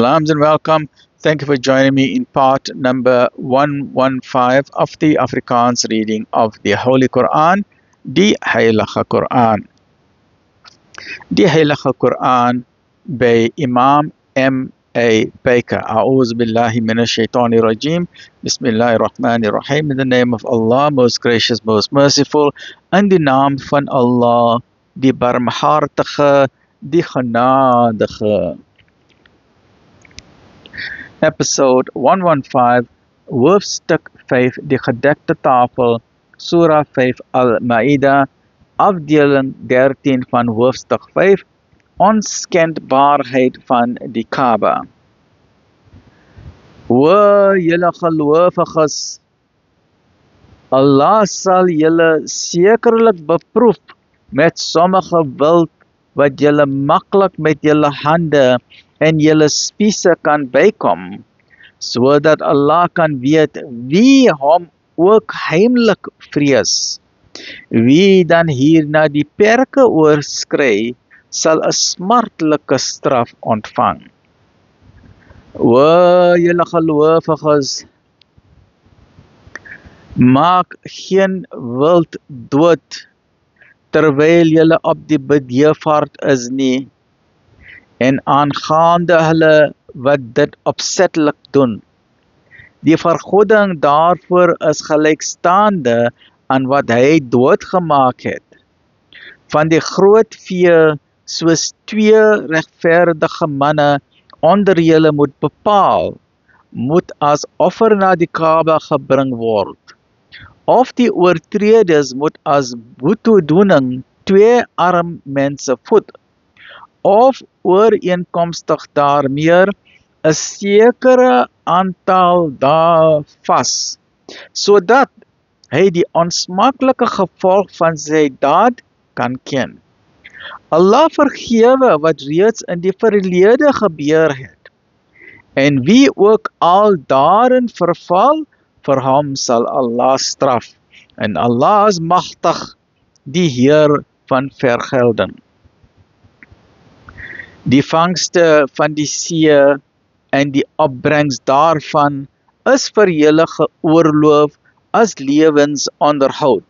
Salams and welcome. Thank you for joining me in part number 115 of the Afrikaans reading of the Holy Quran, the Heilige Quran. Die Heilige Quran by Imam M.A. Baker. A'udhu billahi minash shaitani rajim. Bismillahir Rahmanir Rahim. In the name of Allah, most gracious, most merciful. In die naam van Allah, die barmhartige, die genadige. Episode 115, hoofstuk 5, die gedekte tafel, Surah 5 Al-Ma'idah, afdeling 13 van hoofstuk 5, onskendbaarheid van die Kaaba. O julle gelowiges, Allah sal julle sekerlik beproef met sommige wild wat julle maklik met julle hande en julle spiese kan bykom, sodat Allah kan weet wie hom ook heimlik vrees. Wie dan hierna die perke oorskry, sal 'n smartelike straf ontvang. O julle gelowiges, maak geen wild dood terwyl julle op die bedevaart is nie, en aangaande hulle wat dit opsetlik doen. Die vergoeding daarvoor is gelykstaande aan wat hy doodgemaak het. Van die groot vee, soos 2 regverdige manne onder julle moet bepaal, moet as offer na die Kaaba gebring word. Of die oortreders moet as boetedoening 2 arm mense voed, of ooreenkomstig daarmee 'n sekere aantal dae vas, sodat hy die onsmaaklike gevolg van sy daad kan ken. Allah vergewe wat reeds in die verlede gebeur het, en wie ook al daarin verval, vir hom sal Allah straf, en Allah is magtig, die Heer van vergelding. Die vangste van die see en die opbrengs daarvan is vir julle geoorloof as lewensonderhoud,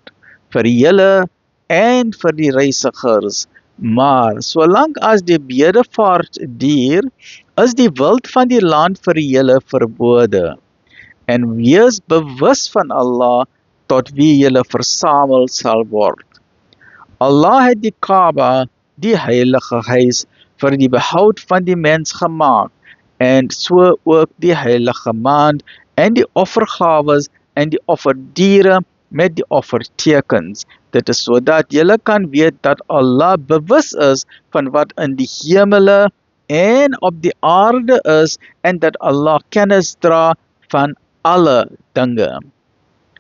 vir julle en vir die reisigers, maar solank as die bedevaart duur, is die wild van die land vir julle verbode, en wees bewus van Allah tot wie julle versamel sal word. Allah het die Kaaba, die heilige huis, vir die behoud van die mens gemaak, en so ook die heilige maand, en die offergawes, en die offerdiere met die offertekens. Dit is sodat julle kan weet dat Allah bewus is van wat in die hemele en op die aarde is, en dat Allah kennis dra van alle dinge.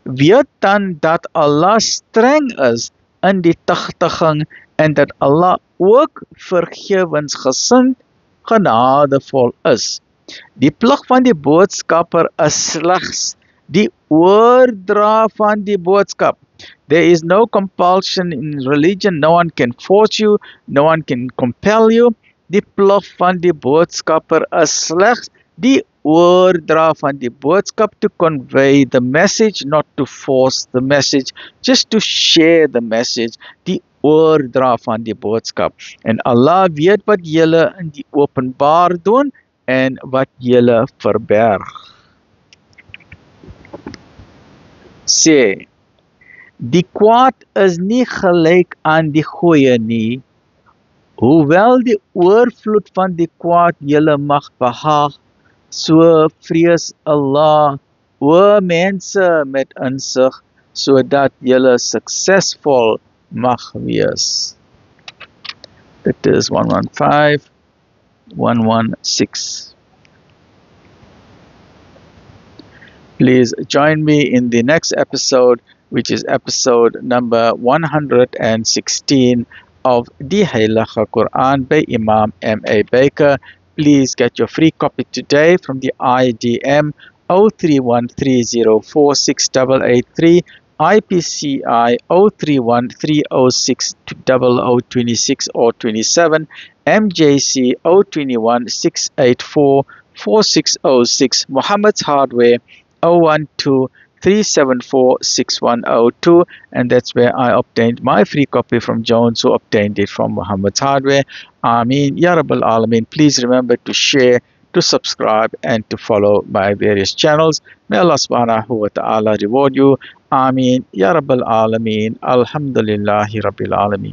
Weet dan dat Allah streng is in die tugtiging, en dat Allah ook vergewensgesind, genadevol is. Die plig van die boodskapper is slegs die oordra van die boodskap. There is no compulsion in religion, no one can force you, no one can compel you. Die plig van die boodskapper is slegs die oordra van die boodskap, to convey the message, not to force the message, just to share the message, die oordra van die boodskap. En Allah weet wat julle in die openbaar doen, en wat julle verberg. Sê, die kwaad is nie gelyk aan die goeie nie, hoewel die oorvloed van die kwaad julle mag behaag, so vrees Allah, o mense met insig, sodat julle suksesvol mag wees. Dit is 115, 116. Please join me in the next episode, which is episode number 116 of the Heilige Quran by Imam M.A. Baker. Please get your free copy today from the IDM 0313046883, IPCI 0313060026 or 27, MJC 021684 4606. Muhammad's Hardware 012 374 6102, and that's where I obtained my free copy from Jones, who obtained it from Muhammad's Hardware. Ameen Ya Rabbal Alameen. Please remember to share, to subscribe, and to follow my various channels. May Allah subhanahu wa ta'ala reward you. Ameen Ya Rabbal Alameen. Alhamdulillahi Rabbil Alameen.